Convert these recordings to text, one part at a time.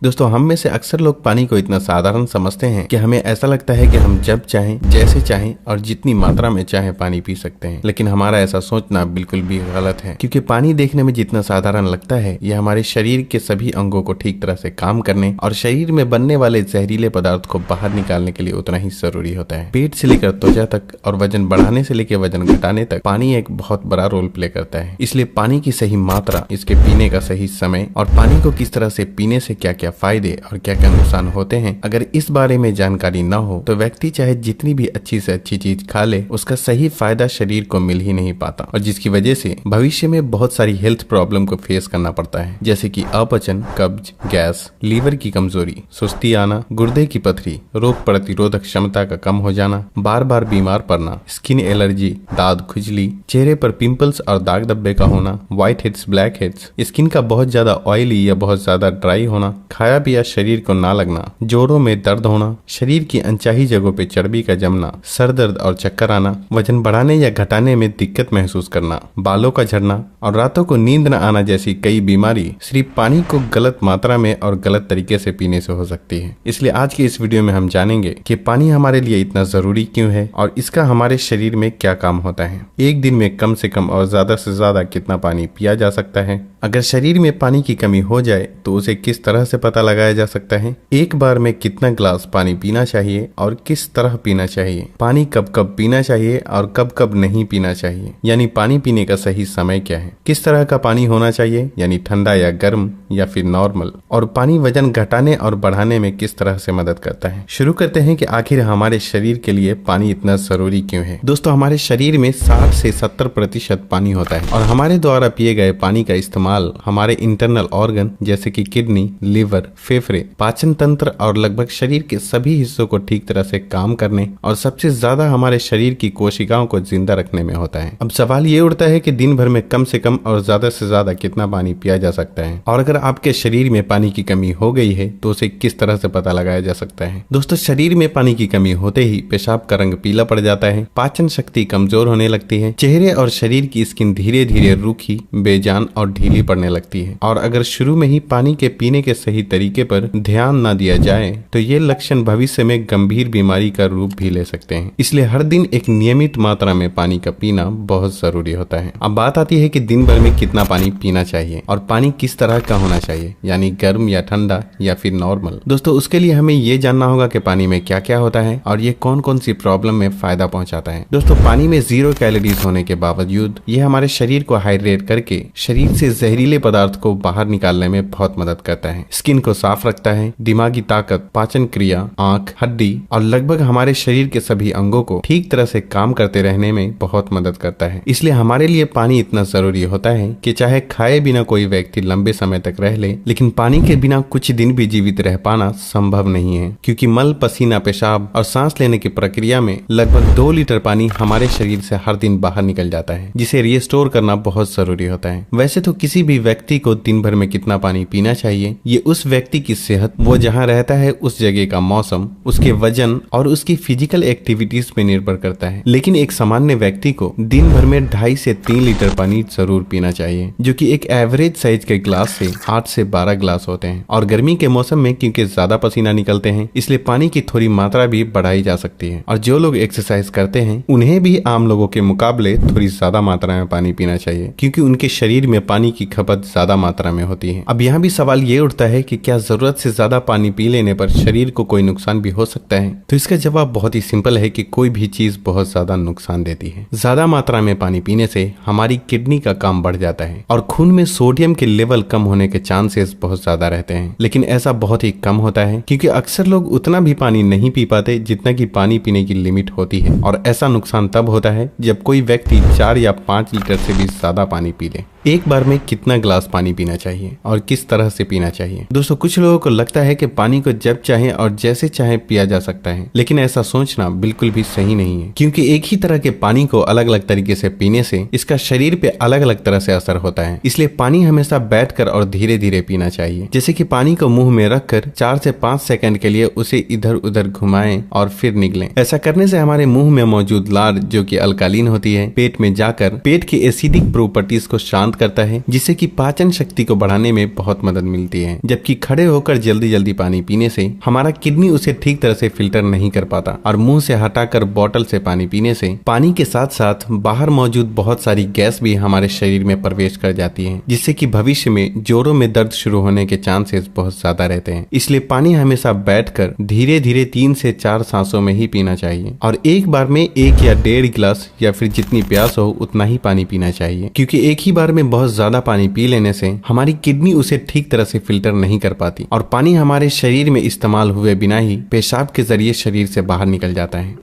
दोस्तों, हम में से अक्सर लोग पानी को इतना साधारण समझते हैं कि हमें ऐसा लगता है कि हम जब चाहें, जैसे चाहें और जितनी मात्रा में चाहें पानी पी सकते हैं। लेकिन हमारा ऐसा सोचना बिल्कुल भी गलत है, क्योंकि पानी देखने में जितना साधारण लगता है, यह हमारे शरीर के सभी अंगों को ठीक तरह से काम करने और शरीर में बनने वाले जहरीले पदार्थ को बाहर निकालने के लिए उतना ही जरूरी होता है। पेट से लेकर त्वचा तक और वजन बढ़ाने से लेकर वजन घटाने तक पानी एक बहुत बड़ा रोल प्ले करता है। इसलिए पानी की सही मात्रा, इसके पीने का सही समय और पानी को किस तरह से पीने से क्या क्या फायदे और क्या क्या नुकसान होते हैं, अगर इस बारे में जानकारी न हो तो व्यक्ति चाहे जितनी भी अच्छी से अच्छी चीज खा ले, उसका सही फायदा शरीर को मिल ही नहीं पाता, और जिसकी वजह से भविष्य में बहुत सारी हेल्थ प्रॉब्लम को फेस करना पड़ता है, जैसे कि अपचन, कब्ज, गैस, लीवर की कमजोरी, सुस्ती आना, गुर्दे की पथरी, रोग प्रतिरोधक क्षमता का कम हो जाना, बार बार बीमार पड़ना, स्किन एलर्जी, दांत खुजली, चेहरे पर पिंपल्स और दाग धब्बे का होना, white heads, black heads, skin का बहुत ज्यादा ऑयली या बहुत ज्यादा ड्राई होना, खाया पिया शरीर को ना लगना, जोड़ों में दर्द होना, शरीर की अनचाही जगहों पे चर्बी का जमना, सर दर्द और चक्कर आना, वजन बढ़ाने या घटाने में दिक्कत महसूस करना, बालों का झड़ना और रातों को नींद न आना जैसी कई बीमारी सिर्फ पानी को गलत मात्रा में और गलत तरीके से पीने से हो सकती है। इसलिए आज की इस वीडियो में हम जानेंगे कि पानी हमारे लिए इतना जरूरी क्यों है और इसका हमारे शरीर में क्या काम होता है। एक दिन में कम से कम और ज्यादा से ज्यादा कितना पानी पिया जा सकता है, अगर शरीर में पानी की कमी हो जाए तो उसे किस तरह से पता लगाया जा सकता है, एक बार में कितना ग्लास पानी पीना चाहिए और किस तरह पीना चाहिए, पानी कब कब पीना चाहिए और कब कब नहीं पीना चाहिए, यानी पानी पीने का सही समय क्या है, किस तरह का पानी होना चाहिए, यानी ठंडा या गर्म या फिर नॉर्मल, और पानी वजन घटाने और बढ़ाने में किस तरह से मदद करता है। शुरू करते हैं कि आखिर हमारे शरीर के लिए पानी इतना जरूरी क्यों है। दोस्तों, हमारे शरीर में 60 से 70% पानी होता है और हमारे द्वारा पिए गए पानी का इस्तेमाल हमारे इंटरनल ऑर्गन जैसे कि किडनी, लिवर, फेफड़े, पाचन तंत्र और लगभग शरीर के सभी हिस्सों को ठीक तरह से काम करने और सबसे ज्यादा हमारे शरीर की कोशिकाओं को जिंदा रखने में होता है। अब सवाल ये उठता है कि दिन भर में कम से कम और ज्यादा से ज्यादा कितना पानी पिया जा सकता है, और अगर आपके शरीर में पानी की कमी हो गई है तो उसे किस तरह से पता लगाया जा सकता है। दोस्तों, शरीर में पानी की कमी होते ही पेशाब का रंग पीला पड़ जाता है, पाचन शक्ति कमजोर होने लगती है, चेहरे और शरीर की स्किन धीरे धीरे रूखी, बेजान और ढीली पड़ने लगती है, और अगर शुरू में ही पानी के पीने के सही तरीके पर ध्यान न दिया जाए तो ये लक्षण भविष्य में गंभीर बीमारी का रूप भी ले सकते हैं। इसलिए हर दिन एक नियमित मात्रा में पानी का पीना बहुत जरूरी होता है। अब बात आती है कि दिन भर में कितना पानी पीना चाहिए और पानी किस तरह का होना चाहिए, यानी गर्म या ठंडा या फिर नॉर्मल। दोस्तों, उसके लिए हमें ये जानना होगा कि पानी में क्या क्या होता है और ये कौन कौन सी प्रॉब्लम में फायदा पहुंचाता है। दोस्तों, पानी में 0 कैलोरीज होने के बावजूद ये हमारे शरीर को हाइड्रेट करके शरीर से जहरीले पदार्थ को बाहर निकालने में बहुत मदद करता है, स्किन को साफ रखता है, दिमागी ताकत, पाचन क्रिया, आंख, हड्डी और लगभग हमारे शरीर के सभी अंगों को ठीक तरह से काम करते रहने में बहुत मदद करता है। इसलिए हमारे लिए पानी इतना जरूरी होता है कि चाहे खाए बिना कोई व्यक्ति लंबे समय तक रह ले, लेकिन पानी के बिना कुछ दिन भी जीवित रह पाना संभव नहीं है, क्योंकि मल, पसीना, पेशाब और सांस लेने की प्रक्रिया में लगभग 2 लीटर पानी हमारे शरीर से हर दिन बाहर निकल जाता है, जिसे रिस्टोर करना बहुत जरूरी होता है। वैसे तो किसी भी व्यक्ति को दिन भर में कितना पानी पीना चाहिए ये उस व्यक्ति की सेहत, वो जहाँ रहता है उस जगह का मौसम, उसके वजन और उसकी फिजिकल एक्टिविटीज पे निर्भर करता है। लेकिन एक सामान्य व्यक्ति को दिन भर में 2.5 से 3 लीटर पानी जरूर पीना चाहिए, जो कि एक एवरेज साइज के ग्लास से 8 से 12 ग्लास होते हैं। और गर्मी के मौसम में क्योंकि ज्यादा पसीना निकलते हैं, इसलिए पानी की थोड़ी मात्रा भी बढ़ाई जा सकती है। और जो लोग एक्सरसाइज करते हैं उन्हें भी आम लोगों के मुकाबले थोड़ी ज्यादा मात्रा में पानी पीना चाहिए, क्योंकि उनके शरीर में पानी की खपत ज्यादा मात्रा में होती है। अब यहाँ भी सवाल ये उठता है कि क्या जरूरत से ज्यादा पानी पी लेने पर शरीर को कोई नुकसान भी हो सकता है। तो इसका जवाब बहुत ही सिंपल है कि कोई भी चीज बहुत ज्यादा नुकसान देती है। ज्यादा मात्रा में पानी पीने से हमारी किडनी का काम बढ़ जाता है और खून में सोडियम के लेवल कम होने के चांसेस बहुत ज्यादा रहते हैं। लेकिन ऐसा बहुत ही कम होता है, क्योंकि अक्सर लोग उतना भी पानी नहीं पी पाते जितना कि पानी पीने की लिमिट होती है, और ऐसा नुकसान तब होता है जब कोई व्यक्ति 4 या 5 लीटर से भी ज्यादा पानी पी ले। एक बार में कितना ग्लास पानी पीना चाहिए और किस तरह से पीना चाहिए। दोस्तों, कुछ लोगों को लगता है कि पानी को जब चाहे और जैसे चाहे पिया जा सकता है, लेकिन ऐसा सोचना बिल्कुल भी सही नहीं है, क्योंकि एक ही तरह के पानी को अलग अलग तरीके से पीने से इसका शरीर पे अलग अलग तरह से असर होता है। इसलिए पानी हमेशा बैठकर और धीरे धीरे पीना चाहिए, जैसे कि पानी को मुंह में रखकर 4 से 5 सेकंड के लिए उसे इधर उधर घुमाएं और फिर निगलें। ऐसा करने से हमारे मुंह में मौजूद लार, जो कि अल्कालीन होती है, पेट में जाकर पेट की एसिडिक प्रॉपर्टीज को शांत शांत करता है, जिससे कि पाचन शक्ति को बढ़ाने में बहुत मदद मिलती है। जबकि खड़े होकर जल्दी जल्दी पानी पीने से हमारा किडनी उसे ठीक तरह से फिल्टर नहीं कर पाता और मुंह से हटाकर बोतल से पानी पीने से पानी के साथ साथ बाहर मौजूद बहुत सारी गैस भी हमारे शरीर में प्रवेश कर जाती है, जिससे कि भविष्य में जोड़ों में दर्द शुरू होने के चांसेस बहुत ज्यादा रहते हैं। इसलिए पानी हमेशा बैठकर धीरे धीरे 3 से 4 सांसों में ही पीना चाहिए और एक बार में 1 या 1.5 गिलास या फिर जितनी प्यास हो उतना ही पानी पीना चाहिए, क्योंकि एक ही बार में बहुत ज्यादा पानी पी लेने से हमारी किडनी उसे ठीक तरह से फिल्टर नहीं कर पाती और पानी हमारे शरीर में इस्तेमाल हुए बिना ही पेशाब के जरिए शरीर से बाहर निकल जाता है।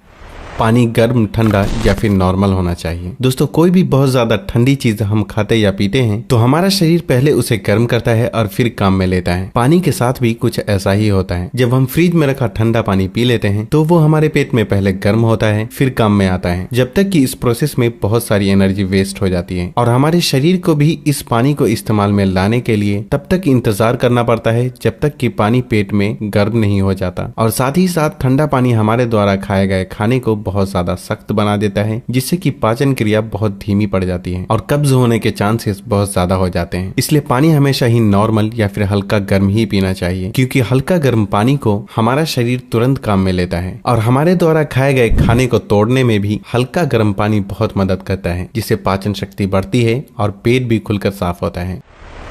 पानी गर्म, ठंडा या फिर नॉर्मल होना चाहिए। दोस्तों, कोई भी बहुत ज्यादा ठंडी चीज हम खाते या पीते हैं तो हमारा शरीर पहले उसे गर्म करता है और फिर काम में लेता है। पानी के साथ भी कुछ ऐसा ही होता है। जब हम फ्रिज में रखा ठंडा पानी पी लेते हैं तो वो हमारे पेट में पहले गर्म होता है, फिर काम में आता है, जब तक कि इस प्रोसेस में बहुत सारी एनर्जी वेस्ट हो जाती है और हमारे शरीर को भी इस पानी को इस्तेमाल में लाने के लिए तब तक इंतजार करना पड़ता है जब तक कि पानी पेट में गर्म नहीं हो जाता। और साथ ही साथ ठंडा पानी हमारे द्वारा खाए गए खाने को बहुत ज्यादा सख्त बना देता है, जिससे कि पाचन क्रिया बहुत धीमी पड़ जाती है और कब्ज होने के चांसेस बहुत ज्यादा हो जाते हैं। इसलिए पानी हमेशा ही नॉर्मल या फिर हल्का गर्म ही पीना चाहिए, क्योंकि हल्का गर्म पानी को हमारा शरीर तुरंत काम में लेता है और हमारे द्वारा खाए गए खाने को तोड़ने में भी हल्का गर्म पानी बहुत मदद करता है, जिससे पाचन शक्ति बढ़ती है और पेट भी खुलकर साफ होता है।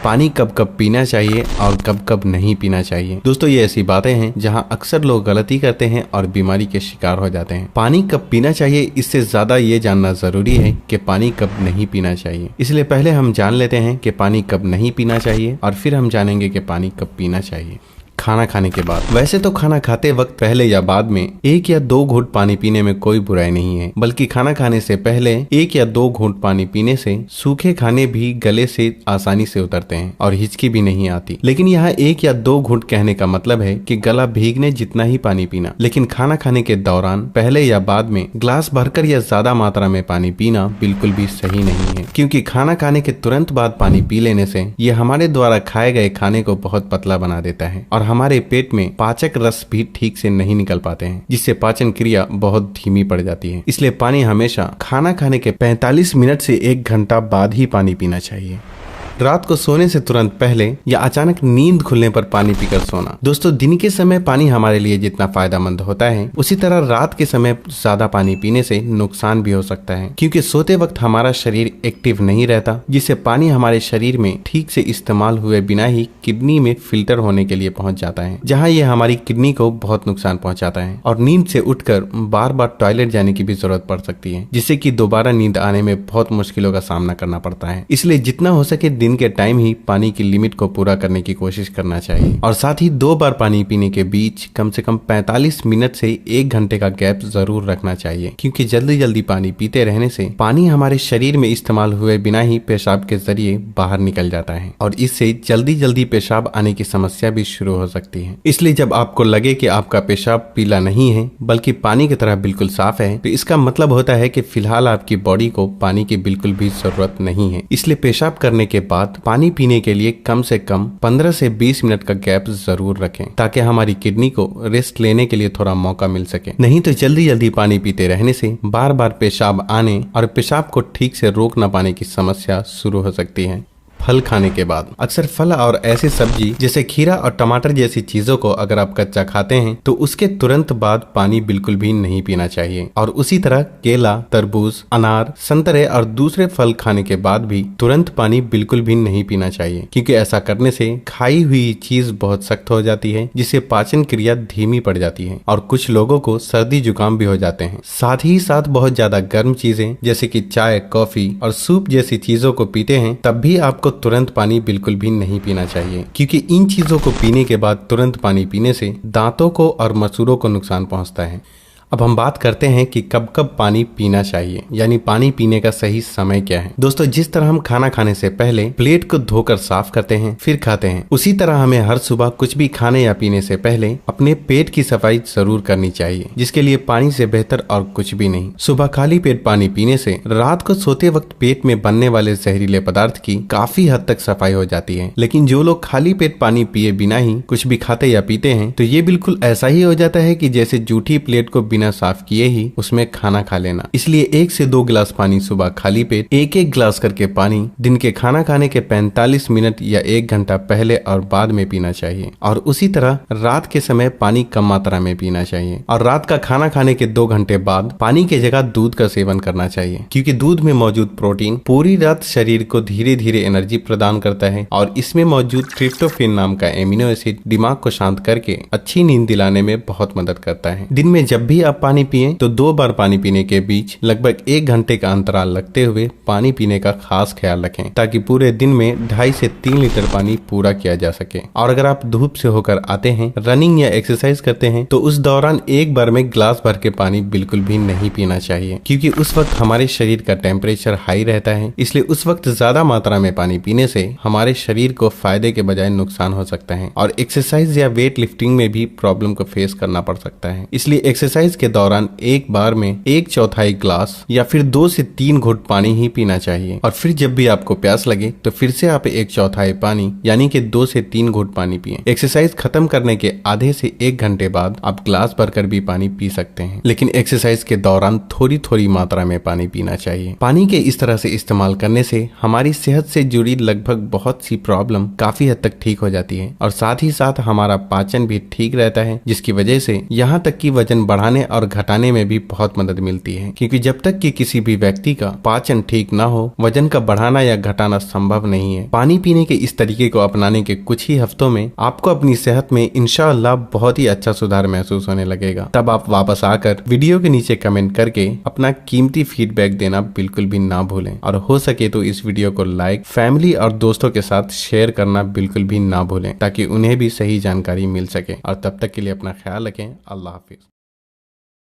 पानी कब कब पीना चाहिए और कब कब नहीं पीना चाहिए। दोस्तों, ये ऐसी बातें हैं जहां अक्सर लोग गलती करते हैं और बीमारी के शिकार हो जाते हैं। पानी कब पीना चाहिए, इससे ज्यादा ये जानना जरूरी है कि पानी कब नहीं पीना चाहिए। इसलिए पहले हम जान लेते हैं कि पानी कब नहीं पीना चाहिए और फिर हम जानेंगे कि पानी कब पीना चाहिए। खाना खाने के बाद। वैसे तो खाना खाते वक्त पहले या बाद में 1 या 2 घूंट पानी पीने में कोई बुराई नहीं है, बल्कि खाना खाने से पहले 1 या 2 घूंट पानी पीने से सूखे खाने भी गले से आसानी से उतरते हैं और हिचकी भी नहीं आती। लेकिन यहाँ 1 या 2 घूंट कहने का मतलब है कि गला भीगने जितना ही पानी पीना। लेकिन खाना खाने के दौरान पहले या बाद में ग्लास भरकर या ज्यादा मात्रा में पानी पीना बिल्कुल भी सही नहीं है, क्योंकि खाना खाने के तुरंत बाद पानी पी लेने से ये हमारे द्वारा खाए गए खाने को बहुत पतला बना देता है और हमारे पेट में पाचक रस भी ठीक से नहीं निकल पाते हैं, जिससे पाचन क्रिया बहुत धीमी पड़ जाती है। इसलिए पानी हमेशा खाना खाने के 45 मिनट से 1 घंटा बाद ही पानी पीना चाहिए। रात को सोने से तुरंत पहले या अचानक नींद खुलने पर पानी पीकर सोना। दोस्तों, दिन के समय पानी हमारे लिए जितना फायदेमंद होता है, उसी तरह रात के समय ज्यादा पानी पीने से नुकसान भी हो सकता है, क्योंकि सोते वक्त हमारा शरीर एक्टिव नहीं रहता, जिससे पानी हमारे शरीर में ठीक से इस्तेमाल हुए बिना ही किडनी में फिल्टर होने के लिए पहुंच जाता है, जहां ये हमारी किडनी को बहुत नुकसान पहुंचाता है और नींद से उठकर बार बार टॉयलेट जाने की भी जरूरत पड़ सकती है, जिससे कि दोबारा नींद आने में बहुत मुश्किलों का सामना करना पड़ता है। इसलिए जितना हो सके दिन के टाइम ही पानी की लिमिट को पूरा करने की कोशिश करना चाहिए और साथ ही 2 बार पानी पीने के बीच कम से कम 45 मिनट से 1 घंटे का गैप जरूर रखना चाहिए, क्योंकि जल्दी जल्दी पानी पीते रहने से पानी हमारे शरीर में इस्तेमाल हुए बिना ही पेशाब के जरिए बाहर निकल जाता है और इससे जल्दी जल्दी पेशाब आने की समस्या भी शुरू हो सकती है। इसलिए जब आपको लगे कि आपका पेशाब पीला नहीं है बल्कि पानी की तरह बिल्कुल साफ है, तो इसका मतलब होता है कि फिलहाल आपकी बॉडी को पानी की बिल्कुल भी जरूरत नहीं है। इसलिए पेशाब करने के बाद पानी पीने के लिए कम से कम 15 से 20 मिनट का गैप जरूर रखें, ताकि हमारी किडनी को रेस्ट लेने के लिए थोड़ा मौका मिल सके। नहीं तो जल्दी जल्दी पानी पीते रहने से बार बार पेशाब आने और पेशाब को ठीक से रोक न पाने की समस्या शुरू हो सकती है। फल खाने के बाद। अक्सर फल और ऐसी सब्जी जैसे खीरा और टमाटर जैसी चीजों को अगर आप कच्चा खाते हैं तो उसके तुरंत बाद पानी बिल्कुल भी नहीं पीना चाहिए, और उसी तरह केला, तरबूज, अनार, संतरे और दूसरे फल खाने के बाद भी तुरंत पानी बिल्कुल भी नहीं पीना चाहिए, क्योंकि ऐसा करने से खाई हुई चीज बहुत सख्त हो जाती है, जिससे पाचन क्रिया धीमी पड़ जाती है और कुछ लोगों को सर्दी जुकाम भी हो जाते हैं। साथ ही साथ बहुत ज्यादा गर्म चीजें जैसे कि चाय, कॉफी और सूप जैसी चीजों को पीते हैं तब भी आपको तुरंत पानी बिल्कुल भी नहीं पीना चाहिए, क्योंकि इन चीजों को पीने के बाद तुरंत पानी पीने से दांतों को और मसूड़ों को नुकसान पहुंचता है। अब हम बात करते हैं कि कब कब पानी पीना चाहिए, यानी पानी पीने का सही समय क्या है। दोस्तों, जिस तरह हम खाना खाने से पहले प्लेट को धोकर साफ करते हैं फिर खाते हैं, उसी तरह हमें हर सुबह कुछ भी खाने या पीने से पहले अपने पेट की सफाई जरूर करनी चाहिए, जिसके लिए पानी से बेहतर और कुछ भी नहीं। सुबह खाली पेट पानी पीने से रात को सोते वक्त पेट में बनने वाले जहरीले पदार्थ की काफी हद तक सफाई हो जाती है। लेकिन जो लोग खाली पेट पानी पिए बिना ही कुछ भी खाते या पीते हैं तो ये बिल्कुल ऐसा ही हो जाता है कि जैसे जूठी प्लेट को बिना साफ किए ही उसमें खाना खा लेना। इसलिए 1 से 2 गिलास पानी सुबह खाली पेट, 1-1 गिलास करके पानी दिन के खाना खाने के 45 मिनट या 1 घंटा पहले और बाद में पीना चाहिए। और उसी तरह रात के समय पानी कम मात्रा में पीना चाहिए। और रात का खाना खाने के 2 घंटे बाद पानी की जगह दूध का सेवन करना चाहिए, क्योंकि दूध में मौजूद प्रोटीन पूरी रात शरीर को धीरे धीरे एनर्जी प्रदान करता है और इसमें मौजूद ट्रिप्टोफैन नाम का एमिनो एसिड दिमाग को शांत करके अच्छी नींद दिलाने में बहुत मदद करता है। दिन में जब भी आप पानी पिएं तो 2 बार पानी पीने के बीच लगभग 1 घंटे का अंतराल रखते हुए पानी पीने का खास ख्याल रखें, ताकि पूरे दिन में 2.5 से 3 लीटर पानी पूरा किया जा सके। और अगर आप धूप से होकर आते हैं, रनिंग या एक्सरसाइज करते हैं, तो उस दौरान एक बार में गिलास भर के पानी बिल्कुल भी नहीं पीना चाहिए, क्योंकि उस वक्त हमारे शरीर का टेम्परेचर हाई रहता है। इसलिए उस वक्त ज्यादा मात्रा में पानी पीने से हमारे शरीर को फायदे के बजाय नुकसान हो सकता है और एक्सरसाइज या वेट लिफ्टिंग में भी प्रॉब्लम को फेस करना पड़ सकता है। इसलिए एक्सरसाइज के दौरान एक बार में 1/4 गिलास या फिर 2 से 3 घुट पानी ही पीना चाहिए। और फिर जब भी आपको प्यास लगे तो फिर से आप 1/4 पानी यानी कि 2 से 3 घुट पानी पिएं। एक्सरसाइज खत्म करने के आधे से 1 घंटे बाद आप ग्लास भरकर भी पानी पी सकते हैं, लेकिन एक्सरसाइज के दौरान थोड़ी थोड़ी मात्रा में पानी पीना चाहिए। पानी के इस तरह से इस्तेमाल करने से हमारी सेहत से जुड़ी लगभग बहुत सी प्रॉब्लम काफी हद तक ठीक हो जाती है और साथ ही साथ हमारा पाचन भी ठीक रहता है, जिसकी वजह से यहाँ तक कि वजन बढ़ाने और घटाने में भी बहुत मदद मिलती है। क्योंकि जब तक कि किसी भी व्यक्ति का पाचन ठीक ना हो, वजन का बढ़ाना या घटाना संभव नहीं है। पानी पीने के इस तरीके को अपनाने के कुछ ही हफ्तों में आपको अपनी सेहत में इंशाअल्लाह बहुत ही अच्छा सुधार महसूस होने लगेगा। तब आप वापस आकर वीडियो के नीचे कमेंट करके अपना कीमती फीडबैक देना बिल्कुल भी ना भूलें और हो सके तो इस वीडियो को लाइक, फैमिली और दोस्तों के साथ शेयर करना बिल्कुल भी ना भूलें, ताकि उन्हें भी सही जानकारी मिल सके। और तब तक के लिए अपना ख्याल रखें। अल्लाह हाफिज।